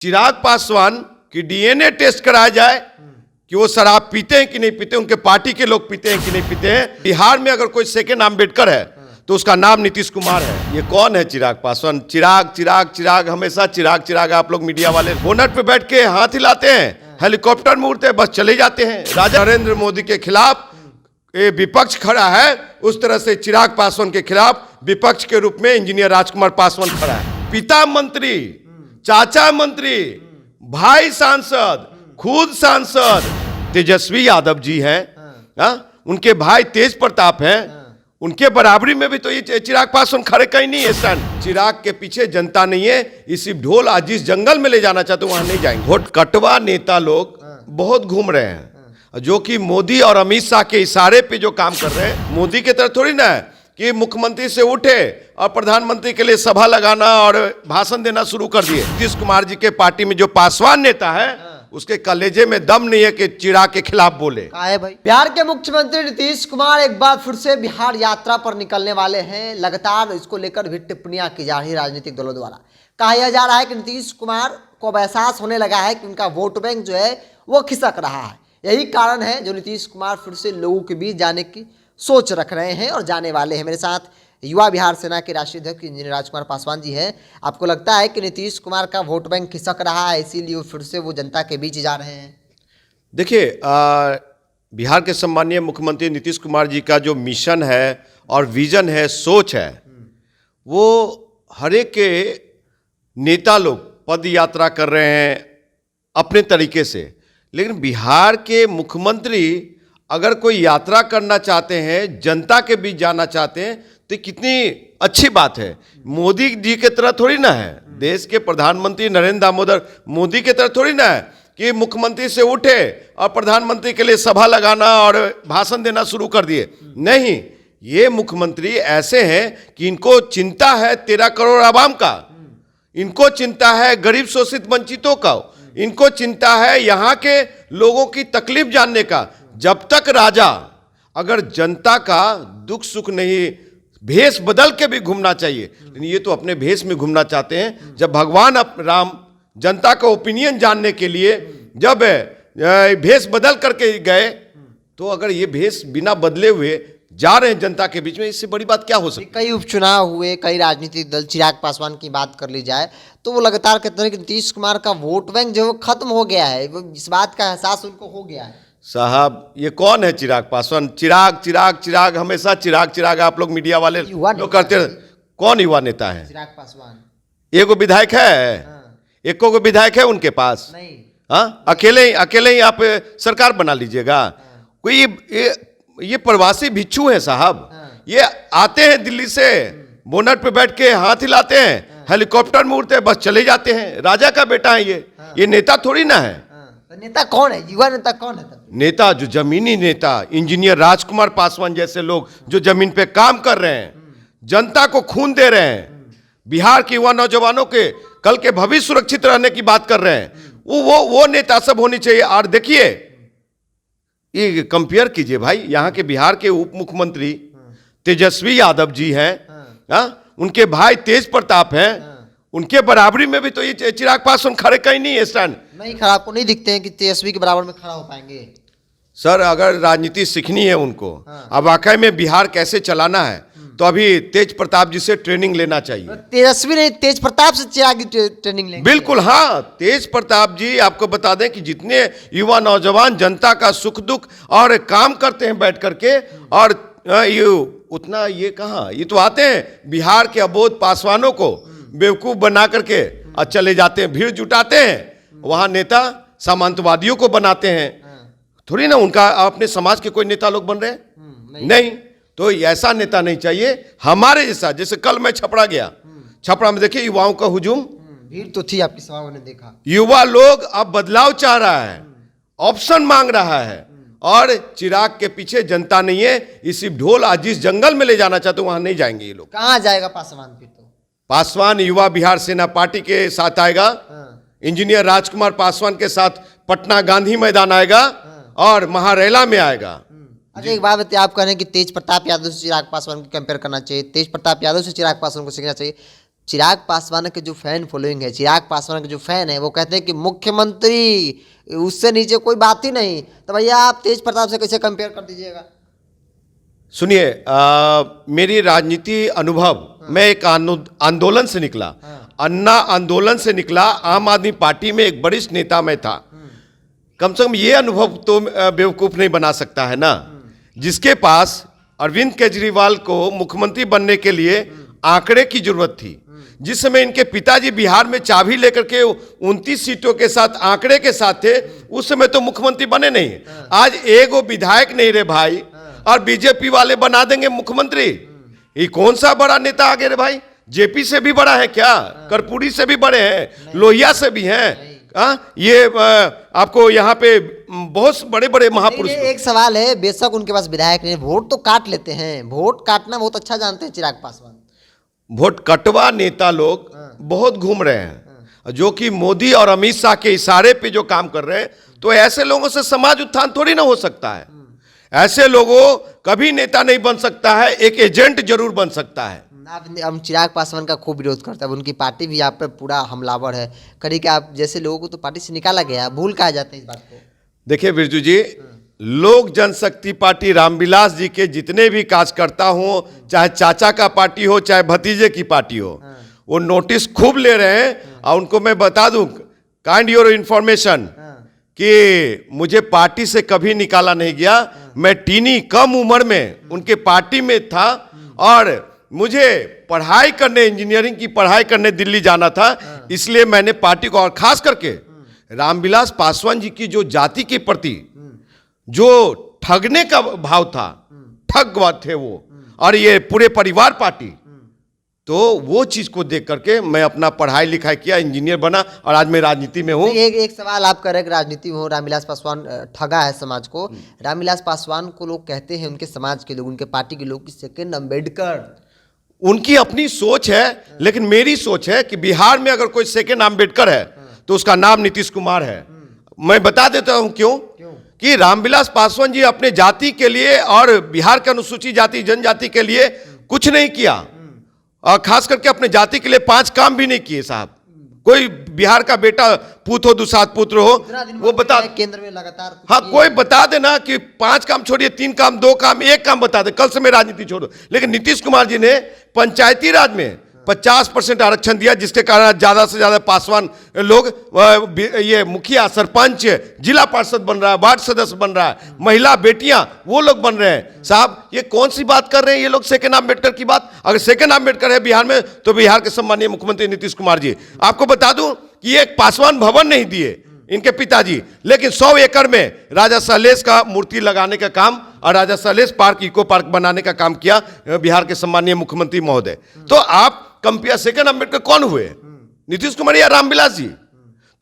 चिराग पासवान की DNA test कराया जाए कि वो शराब पीते हैं कि नहीं पीते, उनके पार्टी के लोग पीते हैं कि नहीं पीते हैं। बिहार में अगर कोई सेकेंड अम्बेडकर है तो उसका नाम नीतीश कुमार है। ये कौन है चिराग पासवान? चिराग चिराग चिराग, हमेशा चिराग चिराग। आप लोग मीडिया वाले बोनट पे बैठ के हाथ हिलाते हैं, हेलीकॉप्टर में उड़ते हैं, बस चले जाते हैं। राजा नरेंद्र मोदी के खिलाफ ये विपक्ष खड़ा है, उस तरह से चिराग पासवान के खिलाफ विपक्ष के रूप में इंजीनियर राजकुमार पासवान खड़ा है। पिता मंत्री, चाचा मंत्री, भाई सांसद, खुद सांसद तेजस्वी यादव जी हैं, उनके भाई तेज प्रताप हैं, उनके बराबरी में भी तो ये चिराग पासवान खड़े कहीं नहीं है। सन चिराग के पीछे जनता नहीं है, इसी ढोल आज जिस जंगल में ले जाना चाहते वहां नहीं जाएंगे। वोट कटवा नेता लोग बहुत घूम रहे हैं, जो कि मोदी और अमित शाह के इशारे पे जो काम कर रहे हैं। मोदी की तरह थोड़ी ना है कि मुख्यमंत्री से उठे और प्रधानमंत्री के लिए सभा लगाना और भाषण देना शुरू कर दिए। नीतीश कुमार जी के पार्टी में जो पासवान नेता है उसके कलेजे में दम नहीं है कि चिराग के खिलाफ बोले। है भाई, बिहार के मुख्यमंत्री नीतीश कुमार एक बार फिर से बिहार यात्रा पर निकलने वाले हैं। लगातार इसको लेकर भी टिप्पणियां की जा रही है राजनीतिक दलों द्वारा। कहा जा रहा है कि नीतीश कुमार को अब एहसास होने लगा है कि उनका वोट बैंक जो है वो खिसक रहा है। यही कारण है जो नीतीश कुमार फिर से लोगों के बीच जाने की सोच रख रहे हैं और जाने वाले हैं। मेरे साथ युवा बिहार सेना के राष्ट्रीय अध्यक्ष इंजीनियर राजकुमार पासवान जी हैं। आपको लगता है कि नीतीश कुमार का वोट बैंक खिसक रहा है, इसीलिए फिर से वो जनता के बीच जा रहे हैं? देखिए, बिहार के सम्मानीय मुख्यमंत्री नीतीश कुमार जी का जो मिशन है और विजन है, सोच है, वो हर एक के नेता लोग पद यात्रा कर रहे हैं अपने तरीके से। लेकिन बिहार के मुख्यमंत्री अगर कोई यात्रा करना चाहते हैं, जनता के बीच जाना चाहते हैं, तो कितनी अच्छी बात है। मोदी जी के तरह थोड़ी ना है, देश के प्रधानमंत्री नरेंद्र दामोदर मोदी के तरह थोड़ी ना है कि मुख्यमंत्री से उठे और प्रधानमंत्री के लिए सभा लगाना और भाषण देना शुरू कर दिए। नहीं, ये मुख्यमंत्री ऐसे हैं कि इनको चिंता है 13 करोड़ आवाम का, इनको चिंता है गरीब शोषित वंचितों का, इनको चिंता है यहाँ के लोगों की तकलीफ जानने का। जब तक राजा अगर जनता का दुख सुख नहीं, भेष बदल के भी घूमना चाहिए, लेकिन ये तो अपने भेष में घूमना चाहते हैं। जब भगवान राम जनता का ओपिनियन जानने के लिए जब भेष बदल करके गए, तो अगर ये भेष बिना बदले हुए जा रहे हैं जनता के बीच में, इससे बड़ी बात क्या हो सकती है? कई उपचुनाव हुए, कई राजनीतिक दल, चिराग पासवान की बात कर ली जाए तो वो लगातार कहते हैं कि नीतीश कुमार का वोट बैंक जो खत्म हो गया है, वो इस बात का एहसास उनको हो गया है। साहब, ये कौन है चिराग पासवान? चिराग चिराग चिराग, हमेशा चिराग चिराग। आप लोग मीडिया वाले लोग करते हैं। कौन युवा नेता है? चिराग पासवान एगो विधायक है? एको को विधायक है उनके पास? नहीं। हाँ, अकेले ही आप सरकार बना लीजिएगा? कोई ये प्रवासी भिक्षु हैं साहब। ये आते हैं दिल्ली से, बोनट पे बैठ के हाथ हिलाते हैं, हेलीकॉप्टर में उड़ते हैं, बस चले जाते हैं। राजा का बेटा है ये नेता थोड़ी ना है। नेता कौन है? युवा नेता कौन है? नेता जो जमीनी नेता, इंजीनियर राजकुमार पासवान जैसे लोग जो जमीन पे काम कर रहे हैं, जनता को खून दे रहे हैं, बिहार के युवा नौजवानों के कल के भविष्य सुरक्षित रहने की बात कर रहे हैं, वो नेता सब होनी चाहिए। और देखिए, ये कंपेयर कीजिए भाई, यहाँ के बिहार के उप मुख्यमंत्री तेजस्वी यादव जी हैं, उनके भाई तेज प्रताप हैं, उनके बराबरी में भी तो ये चिराग पासवान खड़े कहीं नहीं है। स्टैंड नहीं खड़ा, आपको नहीं दिखते हैं कि तेजस्वी के बराबर में खड़ा हो पाएंगे? सर, अगर राजनीति सीखनी है उनको, अब वाकई में बिहार कैसे चलाना है, तो अभी तेज प्रताप जी से ट्रेनिंग लेना चाहिए। तेजस्वी नहीं, तेज प्रताप से चिराग ट्रेनिंग लेंगे। बिल्कुल, हाँ। तेज प्रताप जी, आपको बता दें कि जितने युवा नौजवान जनता का सुख दुख और काम करते हैं बैठ करके, और ये उतना ये कहाँ, ये तो आते हैं बिहार के अबोध पासवानों को बेवकूफ बना करके और चले जाते हैं, भीड़ जुटाते हैं, वहां नेता सामंतवादियों को बनाते हैं। थोड़ी ना उनका अपने समाज के कोई नेता लोग बन रहे हैं? नहीं। तो ऐसा नेता नहीं चाहिए हमारे जैसा। जैसे कल मैं छपरा गया, छपरा में देखिए युवाओं का हुजूम, भीड़ तो थी आपकी सभा में, देखा। युवा लोग अब बदलाव चाह रहा है, ऑप्शन मांग रहा है, और चिराग के पीछे जनता नहीं है। इसी ढोल आज जिस जंगल में ले जाना चाहते वहां नहीं जाएंगे ये लोग। कहाँ जाएगा पासवान? फिर तो पासवान युवा बिहार सेना पार्टी के साथ आएगा, इंजीनियर राजकुमार पासवान के साथ पटना गांधी मैदान आएगा और महारैला में आएगा। अच्छा, एक बात बताइए, आप कह रहे हैं कि तेज प्रताप यादव से चिराग पासवान को कंपेयर करना चाहिए, तेज प्रताप यादव से चिराग पासवान को सीखना चाहिए। चिराग पासवान के जो फैन फॉलोइंग है, चिराग पासवान के जो फैन है, वो कहते हैं कि मुख्यमंत्री उससे नीचे कोई बात ही नहीं। तो भैया आप तेज प्रताप से कैसे कंपेयर कर दीजिएगा? सुनिए, मेरी राजनीति अनुभव, मैं एक आंदोलन से निकला, अन्ना आंदोलन से निकला। आम आदमी पार्टी में एक वरिष्ठ नेता मैं था। कम से कम ये अनुभव तो बेवकूफ नहीं बना सकता है ना, जिसके पास अरविंद केजरीवाल को मुख्यमंत्री बनने के लिए आंकड़े की जरूरत थी। जिस समय इनके पिताजी बिहार में चाबी लेकर के 29 सीटों के साथ आंकड़े के साथ थे, उस समय तो मुख्यमंत्री बने नहीं। आज एगो विधायक नहीं रे भाई, और बीजेपी वाले बना देंगे मुख्यमंत्री। ये कौन सा बड़ा नेता आगे रे भाई? जेपी से भी बड़ा है क्या? कर्पूरी से भी बड़े हैं, लोहिया से भी हैं। ये आपको यहाँ पे बहुत बड़े बड़े महापुरुष। एक सवाल है, बेशक उनके पास विधायक नहीं, वोट तो काट लेते हैं, वोट काटना बहुत अच्छा जानते हैं चिराग पासवान। वोट कटवा नेता लोग बहुत घूम रहे हैं, जो कि मोदी और अमित शाह के इशारे पे जो काम कर रहे हैं। तो ऐसे लोगों से समाज उत्थान थोड़ी ना हो सकता है। ऐसे लोगों कभी नेता नहीं बन सकता है, एक एजेंट जरूर बन सकता है। हम चिराग पासवान का खूब विरोध करते हैं, उनकी पार्टी भी आप पे पूरा हमलावर है। कभी क्या आप जैसे लोगों को तो पार्टी से निकाला गया, भूल कहा जाते हैं इस बात को? देखिए बिरजू जी, लोक जनशक्ति पार्टी रामविलास जी के जितने भी कार्यकर्ता हो, चाहे चाचा का पार्टी हो चाहे भतीजे की पार्टी हो, वो नोटिस खूब ले रहे हैं। और उनको मैं बता दूं, काइंड योर इंफॉर्मेशन, कि मुझे पार्टी से कभी निकाला नहीं गया। मैं टीनी कम उम्र में उनके पार्टी में था, और मुझे पढ़ाई करने, इंजीनियरिंग की पढ़ाई करने दिल्ली जाना था। इसलिए मैंने पार्टी को, और खास करके रामविलास पासवान जी की जो जाति के प्रति जो ठगने का भाव था, ठग थे वो, और ये पूरे परिवार पार्टी, तो वो चीज को देख करके मैं अपना पढ़ाई लिखाई किया, इंजीनियर बना, और आज मैं राजनीति में हूँ। एक सवाल आप कर रहे हैं कि राजनीति में हो, रामविलास पासवान ठगा है समाज को। रामविलास पासवान को लोग कहते हैं, उनके समाज के लोग, उनके पार्टी के लोग, कि सेकंड अंबेडकर। उनकी अपनी सोच है, लेकिन मेरी सोच है कि बिहार में अगर कोई सेकंड अंबेडकर है तो उसका नाम नीतीश कुमार है। मैं बता देता हूं क्यों। कि रामविलास पासवान जी अपने जाति के लिए और बिहार के अनुसूचित जाति जनजाति के लिए कुछ नहीं किया, और खास करके अपने जाति के लिए 5 काम भी नहीं किए साहब। कोई बिहार का बेटा पूत हो, दुसात पुत्र हो, वो बता, केंद्र में लगातार हाँ कोई बता देना कि 5 काम छोड़िए, 3 काम, 2 काम, 1 काम बता दे, कल से मैं राजनीति छोड़ो। लेकिन नीतीश कुमार जी ने पंचायती राज में 50% आरक्षण दिया, जिसके कारण ज्यादा से ज्यादा पासवान लोग, ये मुखिया, सरपंच, जिला पार्षद बन रहा है, वार्ड सदस्य बन रहा है, महिला बेटियां, वो लोग बन रहे हैं। साहब ये कौन सी बात कर रहे हैं ये लोग, सेकंड अम्बेडकर की बात? अगर सेकंड अम्बेडकर है बिहार में, तो बिहार के सम्मानीय मुख्यमंत्री नीतीश कुमार जी, आपको बता दूं कि एक पासवान भवन नहीं दिए इनके पिताजी, लेकिन 100 एकड़ में राजा सहलेश का मूर्ति लगाने का काम और राजा सहलेश पार्क, इको पार्क बनाने का काम किया बिहार के सम्मानीय मुख्यमंत्री महोदय। तो आप कंपेयर, सेकंड अम्बेडकर कौन हुए, नीतीश कुमार या रामविलास जी?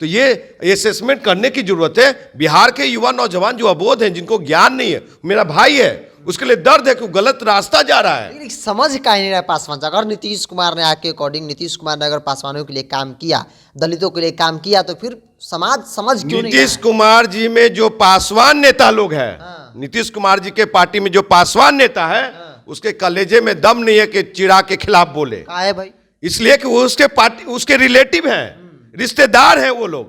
तो ये असेसमेंट करने की जरूरत है। बिहार के युवा नौजवान जो अबोध हैं, जिनको ज्ञान नहीं है, मेरा भाई है, उसके लिए दर्द है कि वो गलत रास्ता जा रहा है। लेकिन समझ का ही नहीं रहा पासवान। अगर नीतीश कुमार ने आपके अकॉर्डिंग, नीतीश कुमार ने अगर पासवानों के लिए काम किया, दलितों के लिए काम किया, तो फिर समाज समझ क्यों नहीं? नीतीश कुमार जी में जो पासवान नेता लोग हैं, नीतीश कुमार जी के पार्टी में जो पासवान नेता है, उसके कलेजे में दम नहीं है कि चिराग के खिलाफ बोले। कहा है भाई? इसलिए कि वो उसके पार्टी, उसके रिलेटिव हैं, रिश्तेदार हैं वो लोग,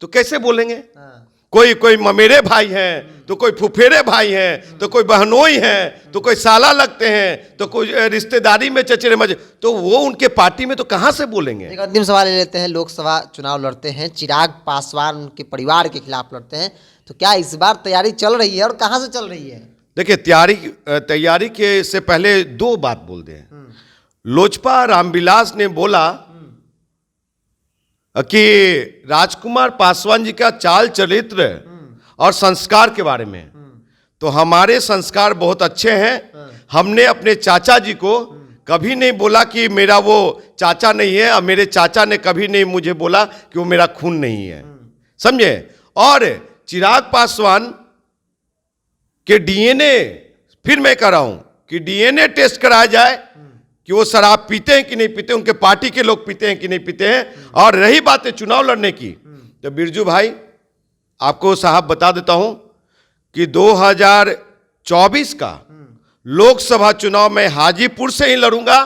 तो कैसे बोलेंगे? कोई ममेरे भाई हैं, तो कोई फुफेरे भाई हैं, तो कोई बहनोई हैं, तो कोई साला लगते हैं, तो कोई रिश्तेदारी में चचेरे मजे, तो वो उनके पार्टी में तो कहां से बोलेंगे? एक अंतिम सवाल ले लेते हैं। लोकसभा चुनाव लड़ते हैं, चिराग पासवान उनके परिवार के खिलाफ लड़ते हैं, तो क्या इस बार तैयारी चल रही है और कहां से चल रही है? देखिए, तैयारी के से पहले 2 बात बोल दें। लोजपा रामविलास ने बोला कि राजकुमार पासवान जी का चाल चरित्र और संस्कार के बारे में, तो हमारे संस्कार बहुत अच्छे हैं। हमने अपने चाचा जी को कभी नहीं बोला कि मेरा वो चाचा नहीं है, और मेरे चाचा ने कभी नहीं मुझे बोला कि वो मेरा खून नहीं है, समझे? और चिराग पासवान के डीएनए, फिर मैं कह रहा हूं कि डीएनए टेस्ट कराया जाए कि वो शराब पीते हैं कि नहीं पीते, उनके पार्टी के लोग पीते हैं कि नहीं पीते हैं। और रही बात है चुनाव लड़ने की, तो बिरजू भाई आपको साहब बता देता हूं कि 2024 का लोकसभा चुनाव में हाजीपुर से ही लड़ूंगा,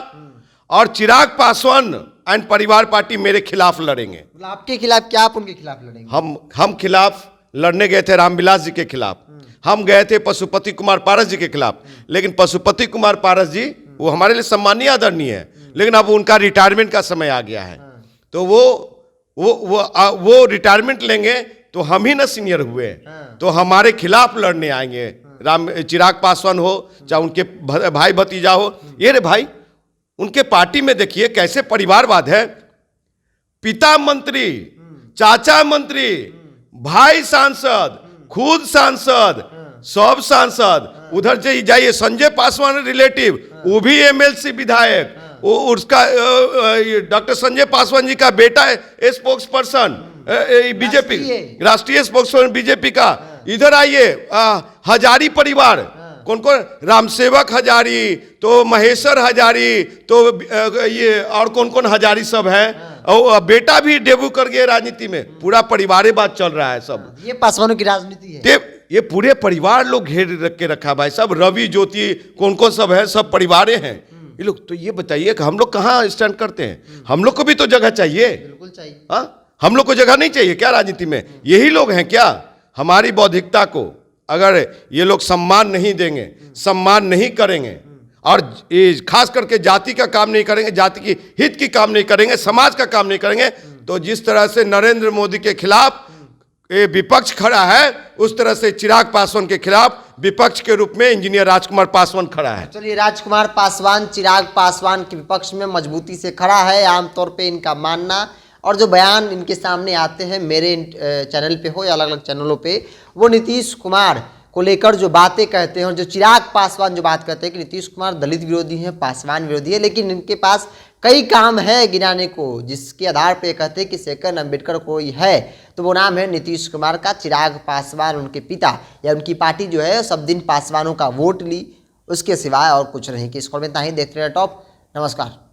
और चिराग पासवान एंड परिवार पार्टी मेरे खिलाफ लड़ेंगे। मतलब आपके खिलाफ क्या, आप उनके खिलाफ लड़ेंगे? हम खिलाफ लड़ने गए थे रामविलास जी के खिलाफ, हम गए थे पशुपति कुमार पारस जी के खिलाफ, लेकिन पशुपति कुमार पारस जी वो हमारे लिए सम्मानीय आदरणीय है, लेकिन अब उनका रिटायरमेंट का समय आ गया है, तो वो रिटायरमेंट लेंगे तो हम ही ना सीनियर हुए, तो हमारे खिलाफ लड़ने आएंगे। चिराग पासवान हो चाहे उनके भाई भतीजा हो, ये रे भाई उनके पार्टी में देखिए कैसे परिवारवाद है। पिता मंत्री, चाचा मंत्री, भाई सांसद, खुद सांसद, सब सांसद, उधर से जाइए संजय पासवान रिलेटिव, वो भी एमएलसी विधायक, वो उसका डॉक्टर संजय पासवान जी का बेटा है स्पोक्स पर्सन बीजेपी, राष्ट्रीय स्पोक्स पर्सन बीजेपी का। इधर आइए हजारी परिवार, कौन कौन, रामसेवक हजारी, तो महेश्वर हजारी, तो ये और कौन कौन हजारी सब है, और बेटा भी डेब्यू कर गए राजनीति में, पूरा परिवार बात चल रहा है सब। ये पासवानों की राजनीति है, ये पूरे परिवार लोग घेर रख के रखा भाई, सब रवि ज्योति कौन कौन सब है, सब परिवार हैं ये लोग। तो ये बताइए कि हम लोग कहाँ स्टैंड करते हैं? हम लोग को भी तो जगह चाहिए। बिल्कुल चाहिए। हाँ, हम लोग को जगह नहीं चाहिए क्या राजनीति में? यही लोग हैं क्या? हमारी बौद्धिकता को अगर ये लोग सम्मान नहीं देंगे, सम्मान नहीं करेंगे, और खास करके जाति का काम नहीं करेंगे, जाति की हित की काम नहीं करेंगे, समाज का काम नहीं करेंगे, तो जिस तरह से नरेंद्र मोदी के खिलाफ ये विपक्ष खड़ा है, उस तरह से चिराग पासवान के खिलाफ विपक्ष के रूप में इंजीनियर राजकुमार पासवान खड़ा है। चलिए, राजकुमार पासवान चिराग पासवान के विपक्ष में मजबूती से खड़ा है, आमतौर पे इनका मानना, और जो बयान इनके सामने आते हैं मेरे चैनल पे हो या अलग अलग चैनलों पे, वो नीतीश कुमार को लेकर जो बातें कहते हैं, और जो चिराग पासवान जो बात कहते हैं कि नीतीश कुमार दलित विरोधी हैं, पासवान विरोधी है, लेकिन इनके पास कई काम है गिनाने को, जिसके आधार पे कहते हैं कि सेकंड अम्बेडकर कोई है तो वो नाम है नीतीश कुमार का। चिराग पासवान उनके पिता या उनकी पार्टी जो है सब दिन पासवानों का वोट ली, उसके सिवाय और कुछ नहीं। कि इस खबर में इतना ही, देखते रहे टॉप। नमस्कार।